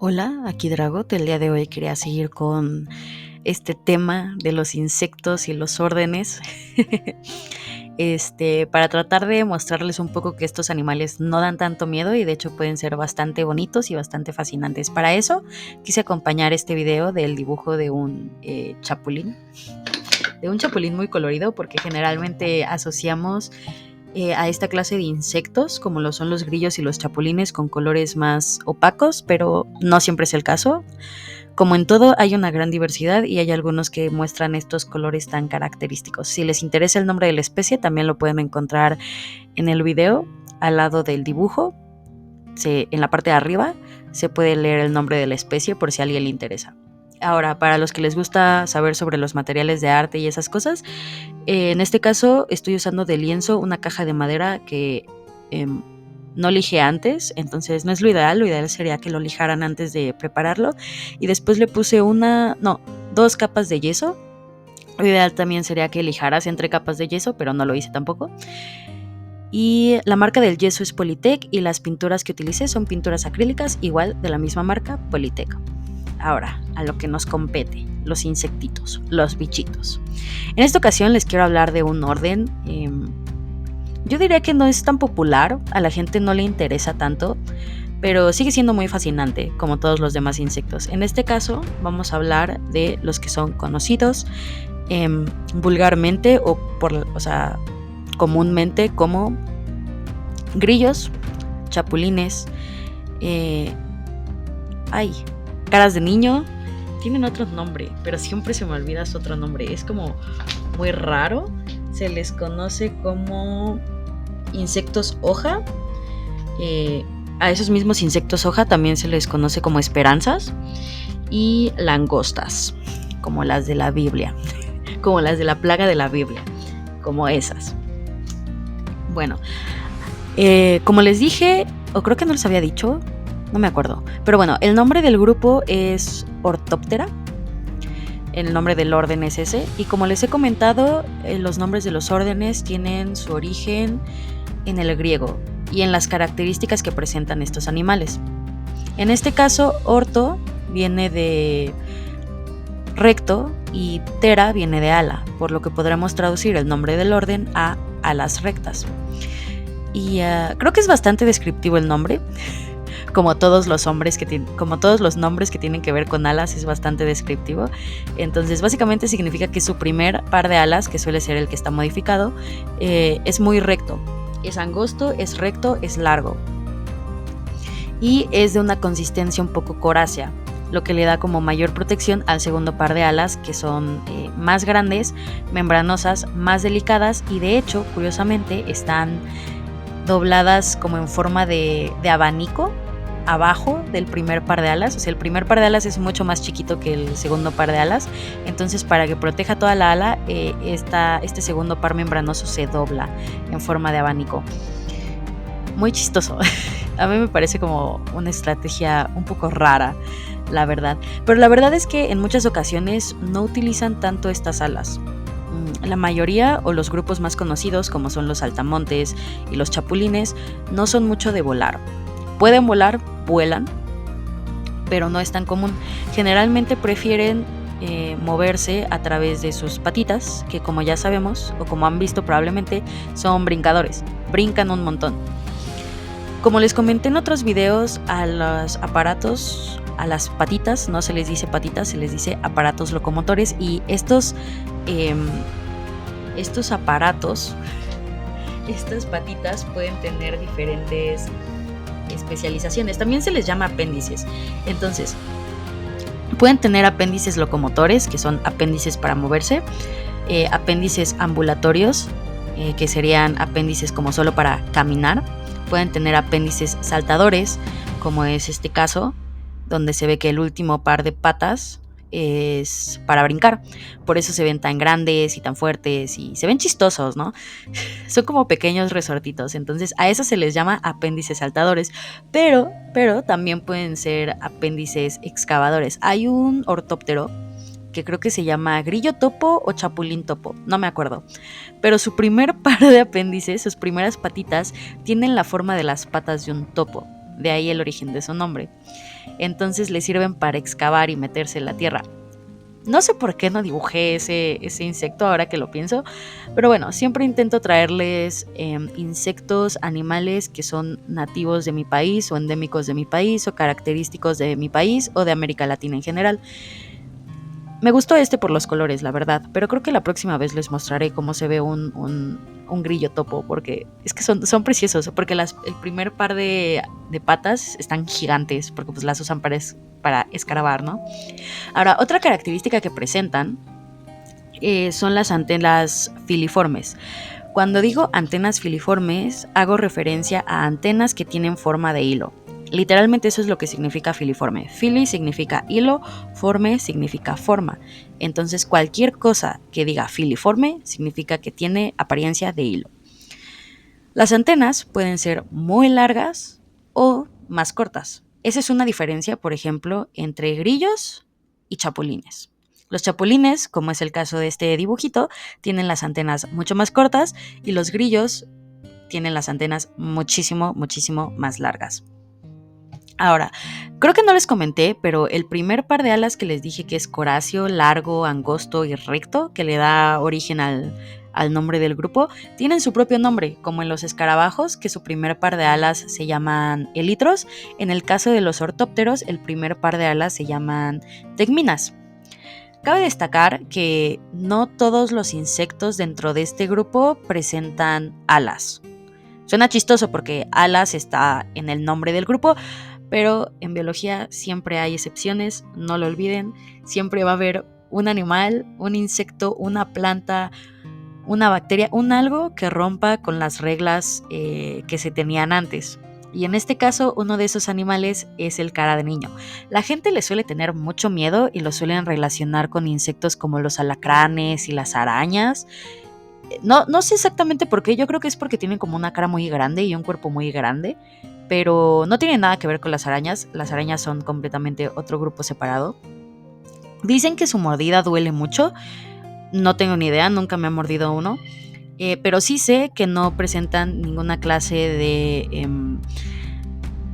Hola, aquí Dragot. El día de hoy quería seguir con este tema de los insectos y los órdenes. Para tratar de mostrarles un poco que estos animales no dan tanto miedo y de hecho pueden ser bastante bonitos y bastante fascinantes. Para eso quise acompañar este video del dibujo de un chapulín muy colorido, porque generalmente asociamos a esta clase de insectos, como lo son los grillos y los chapulines, con colores más opacos, pero no siempre es el caso. Como en todo, hay una gran diversidad y hay algunos que muestran estos colores tan característicos. Si les interesa el nombre de la especie, también lo pueden encontrar en el video, al lado del dibujo. En la parte de arriba se puede leer el nombre de la especie por si a alguien le interesa. Ahora, para los que les gusta saber sobre los materiales de arte y esas cosas, en este caso estoy usando de lienzo una caja de madera que no lijé antes, entonces no es lo ideal sería que lo lijaran antes de prepararlo, y después le puse dos capas de yeso. Lo ideal también sería que lijaras entre capas de yeso, pero no lo hice tampoco. Y la marca del yeso es Polytech y las pinturas que utilicé son pinturas acrílicas, igual de la misma marca, Polytech. Ahora, a lo que nos compete, los insectitos, los bichitos. En esta ocasión les quiero hablar de un orden. Yo diría que no es tan popular, a la gente no le interesa tanto, pero sigue siendo muy fascinante, como todos los demás insectos. En este caso, vamos a hablar de los que son conocidos vulgarmente comúnmente como grillos, chapulines, caras de niño. Tienen otro nombre, pero siempre se me olvida su otro nombre. Es como muy raro. Se les conoce como insectos hoja. A esos mismos insectos hoja también se les conoce como esperanzas. Y langostas, como las de la Biblia, como las de la plaga de la Biblia, como esas. Bueno, como les dije, o creo que no les había dicho, no me acuerdo, pero bueno, el nombre del grupo es Orthoptera. El nombre del orden es ese, y como les he comentado, los nombres de los órdenes tienen su origen en el griego y en las características que presentan estos animales. En este caso, orto viene de recto y ptera viene de ala, por lo que podremos traducir el nombre del orden a alas rectas. Y creo que es bastante descriptivo el nombre. Como todos los nombres que tienen que ver con alas, es bastante descriptivo. Entonces básicamente significa que su primer par de alas, que suele ser el que está modificado, es muy recto, es angosto, es recto, es largo y es de una consistencia un poco corácea, lo que le da como mayor protección al segundo par de alas, que son más grandes, membranosas, más delicadas, y de hecho, curiosamente, están dobladas como en forma de abanico abajo del primer par de alas. O sea, el primer par de alas es mucho más chiquito que el segundo par de alas, entonces para que proteja toda la ala, este segundo par membranoso se dobla en forma de abanico. Muy chistoso. A mí me parece como una estrategia un poco rara, la verdad. Pero la verdad es que en muchas ocasiones no utilizan tanto estas alas. La mayoría, o los grupos más conocidos, como son los saltamontes y los chapulines, no son mucho de volar. Pueden volar, vuelan, pero no es tan común. Generalmente prefieren moverse a través de sus patitas, que como ya sabemos, o como han visto probablemente, son brincadores. Brincan un montón. Como les comenté en otros videos, a los aparatos, a las patitas, no se les dice patitas, se les dice aparatos locomotores, y estos aparatos, estas patitas pueden tener diferentes especializaciones. También se les llama apéndices. Entonces, pueden tener apéndices locomotores, que son apéndices para moverse, apéndices ambulatorios, que serían apéndices como solo para caminar. Pueden tener apéndices saltadores, como es este caso, donde se ve que el último par de patas es para brincar. Por eso se ven tan grandes y tan fuertes y se ven chistosos, ¿no? Son como pequeños resortitos. Entonces a eso se les llama apéndices saltadores. Pero también pueden ser apéndices excavadores. Hay un ortóptero que creo que se llama grillo topo o chapulín topo, no me acuerdo. Pero su primer par de apéndices, sus primeras patitas, tienen la forma de las patas de un topo. de ahí el origen de su nombre. Entonces le sirven para excavar y meterse en la tierra. No sé por qué no dibujé ese insecto ahora que lo pienso, pero bueno, siempre intento traerles insectos, animales que son nativos de mi país o endémicos de mi país o característicos de mi país o de América Latina en general. Me gustó por los colores, la verdad, pero creo que la próxima vez les mostraré cómo se ve un grillo topo, porque es que son preciosos, porque el primer par de patas están gigantes, porque pues las usan para escarabar, ¿no? Ahora, otra característica que presentan son las antenas filiformes. Cuando digo antenas filiformes, hago referencia a antenas que tienen forma de hilo. Literalmente eso es lo que significa filiforme. Fili significa hilo, forme significa forma. Entonces cualquier cosa que diga filiforme significa que tiene apariencia de hilo. Las antenas pueden ser muy largas o más cortas. Esa es una diferencia, por ejemplo, entre grillos y chapulines. Los chapulines, como es el caso de este dibujito, tienen las antenas mucho más cortas y los grillos tienen las antenas muchísimo, muchísimo más largas. Ahora, creo que no les comenté, pero el primer par de alas que les dije que es coráceo, largo, angosto y recto, que le da origen al nombre del grupo, tienen su propio nombre, como en los escarabajos, que su primer par de alas se llaman elitros. En el caso de los ortópteros, el primer par de alas se llaman tegminas. Cabe destacar que no todos los insectos dentro de este grupo presentan alas. Suena chistoso porque alas está en el nombre del grupo, pero en biología siempre hay excepciones, no lo olviden. Siempre va a haber un animal, un insecto, una planta, una bacteria, un algo que rompa con las reglas que se tenían antes. Y en este caso, uno de esos animales es el cara de niño. La gente le suele tener mucho miedo y lo suelen relacionar con insectos como los alacranes y las arañas. No sé exactamente por qué, yo creo que es porque tienen como una cara muy grande y un cuerpo muy grande, pero no tiene nada que ver con las arañas son completamente otro grupo separado. Dicen que su mordida duele mucho, no tengo ni idea, nunca me ha mordido uno, pero sí sé que no presentan ninguna clase de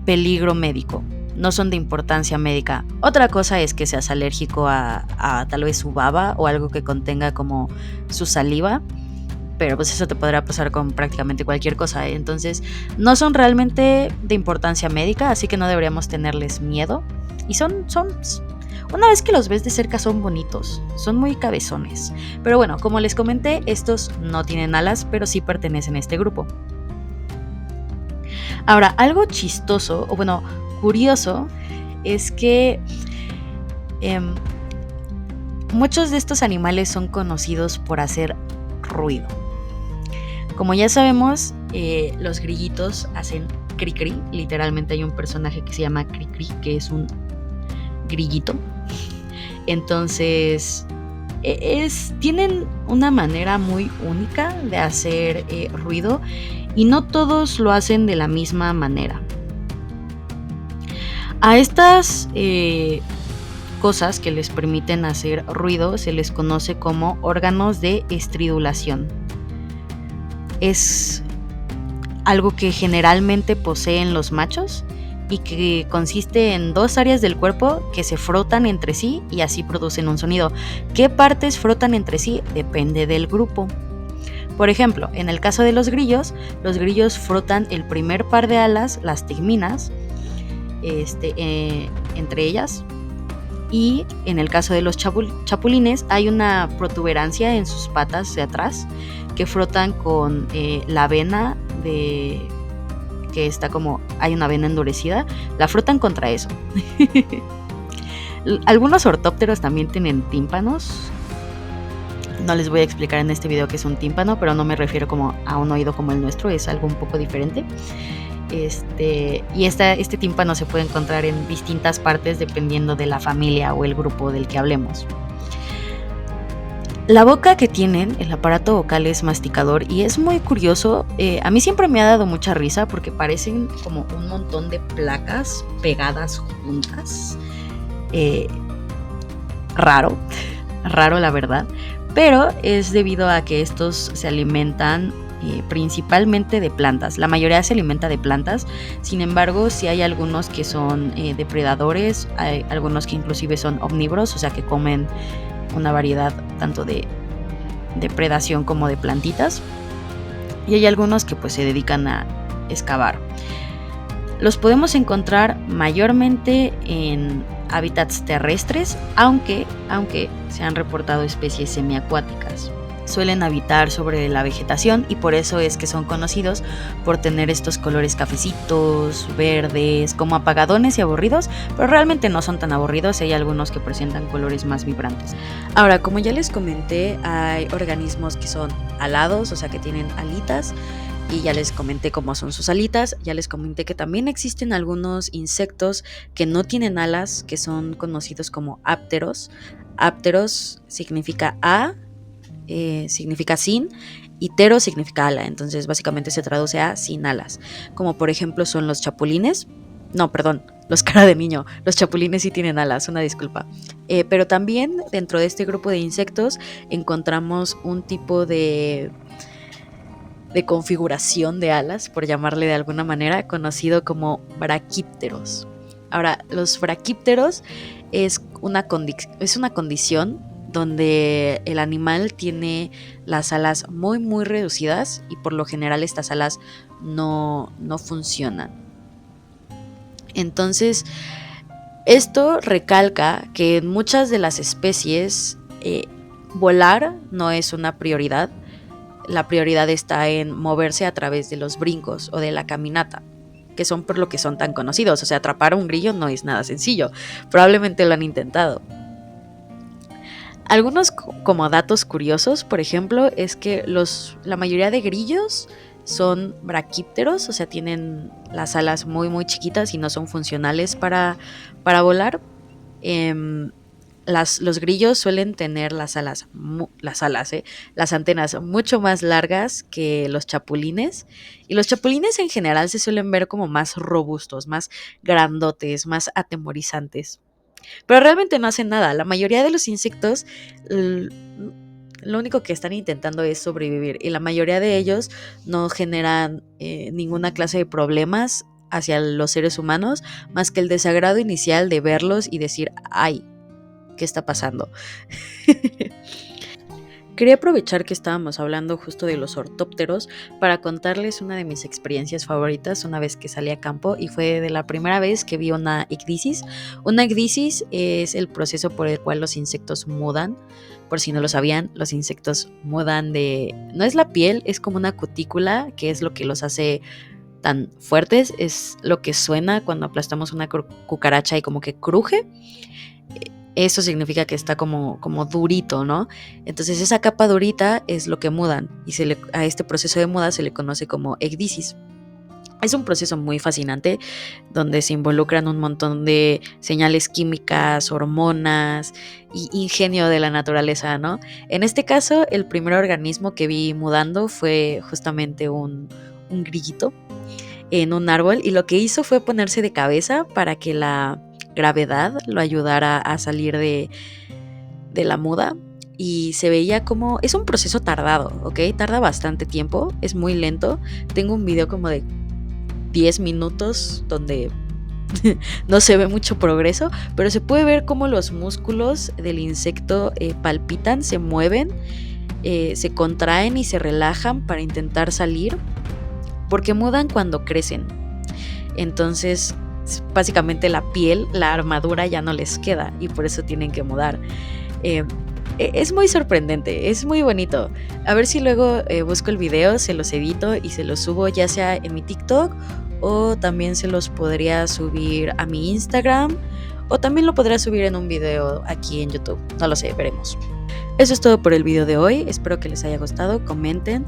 peligro médico, no son de importancia médica. Otra cosa es que seas alérgico a tal vez su baba o algo que contenga como su saliva, pero pues eso te podrá pasar con prácticamente cualquier cosa, ¿eh? Entonces no son realmente de importancia médica, así que no deberíamos tenerles miedo. Y son una vez que los ves de cerca son bonitos, son muy cabezones. Pero bueno, como les comenté, estos no tienen alas, pero sí pertenecen a este grupo. Ahora, algo chistoso, o bueno, curioso, es que muchos de estos animales son conocidos por hacer ruido. Como ya sabemos, los grillitos hacen cri-cri. Literalmente hay un personaje que se llama cri-cri, que es un grillito. Entonces, tienen una manera muy única de hacer ruido y no todos lo hacen de la misma manera. A estas cosas que les permiten hacer ruido se les conoce como órganos de estridulación. Es algo que generalmente poseen los machos y que consiste en dos áreas del cuerpo que se frotan entre sí y así producen un sonido. ¿Qué partes frotan entre sí? Depende del grupo. Por ejemplo, en el caso de los grillos frotan el primer par de alas, las tegminas, entre ellas. Y en el caso de los chapulines hay una protuberancia en sus patas de atrás que frotan con la vena que está como, hay una vena endurecida, la frotan contra eso. Algunos ortópteros también tienen tímpanos. No les voy a explicar en este video qué es un tímpano, pero no me refiero como a un oído como el nuestro, es algo un poco diferente. Y este tímpano se puede encontrar en distintas partes dependiendo de la familia o el grupo del que hablemos. La boca que tienen, el aparato vocal es masticador y es muy curioso. A mí siempre me ha dado mucha risa porque parecen como un montón de placas pegadas juntas. Raro la verdad, pero es debido a que estos se alimentan principalmente de plantas. La mayoría se alimenta de plantas, sin embargo, sí hay algunos que son depredadores, hay algunos que inclusive son omnívoros, o sea que comen una variedad tanto de predación como de plantitas, y hay algunos que pues se dedican a excavar. Los podemos encontrar mayormente en hábitats terrestres, aunque se han reportado especies semiacuáticas. Suelen habitar sobre la vegetación y por eso es que son conocidos por tener estos colores cafecitos, verdes, como apagadones y aburridos, pero realmente no son tan aburridos, hay algunos que presentan colores más vibrantes. Ahora, como ya les comenté, hay organismos que son alados, o sea que tienen alitas, y ya les comenté cómo son sus alitas, ya les comenté que también existen algunos insectos que no tienen alas, que son conocidos como ápteros. Ápteros significa significa sin, y tero significa ala, entonces básicamente se traduce a sin alas, como por ejemplo son los chapulines, no, perdón, los cara de niño, los chapulines sí tienen alas, una disculpa, pero también dentro de este grupo de insectos encontramos un tipo de configuración de alas, por llamarle de alguna manera, conocido como braquípteros. Ahora, los braquípteros es una condición donde el animal tiene las alas muy muy reducidas y por lo general estas alas no funcionan. Entonces, esto recalca que en muchas de las especies volar no es una prioridad. La prioridad está en moverse a través de los brincos o de la caminata, que son por lo que son tan conocidos. O sea, atrapar a un grillo no es nada sencillo. Probablemente lo han intentado. Algunos como datos curiosos, por ejemplo, es que la mayoría de grillos son braquípteros, o sea, tienen las alas muy muy chiquitas y no son funcionales para volar. Los grillos suelen tener las antenas mucho más largas que los chapulines, y los chapulines en general se suelen ver como más robustos, más grandotes, más atemorizantes. Pero realmente no hacen nada. La mayoría de los insectos lo único que están intentando es sobrevivir, y la mayoría de ellos no generan ninguna clase de problemas hacia los seres humanos, más que el desagrado inicial de verlos y decir, ay, ¿qué está pasando? Quería aprovechar que estábamos hablando justo de los ortópteros para contarles una de mis experiencias favoritas una vez que salí a campo, y fue de la primera vez que vi una icdisis. Una icdisis es el proceso por el cual los insectos mudan. Por si no lo sabían, los insectos mudan no es la piel, es como una cutícula, que es lo que los hace tan fuertes, es lo que suena cuando aplastamos una cucaracha y como que cruje. Eso significa que está como durito, ¿no? Entonces esa capa durita es lo que mudan, y a este proceso de muda se le conoce como ecdisis. Es un proceso muy fascinante donde se involucran un montón de señales químicas, hormonas y ingenio de la naturaleza, ¿no? En este caso, el primer organismo que vi mudando fue justamente un grillito en un árbol, y lo que hizo fue ponerse de cabeza para que la gravedad lo ayudara a salir de la muda, y se veía como es un proceso tardado, ¿ok? Tarda bastante tiempo, es muy lento. Tengo un video como de 10 minutos donde no se ve mucho progreso, pero se puede ver cómo los músculos del insecto palpitan, se mueven, se contraen y se relajan para intentar salir, porque mudan cuando crecen. Entonces básicamente la piel, la armadura ya no les queda, y por eso tienen que mudar. Es muy sorprendente, es muy bonito. A ver si luego busco el video, se los edito y se los subo, ya sea en mi TikTok, o también se los podría subir a mi Instagram, o también lo podría subir en un video aquí en YouTube, no lo sé, veremos. Eso es todo por el video de hoy, espero que les haya gustado, comenten,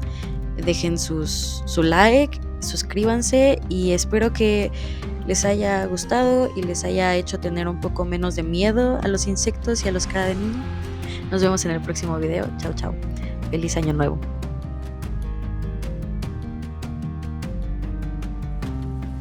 dejen su like, suscríbanse, y espero que les haya gustado y les haya hecho tener un poco menos de miedo a los insectos y a los cara de niño. Nos vemos en el próximo video. Chao, chao. Feliz año nuevo.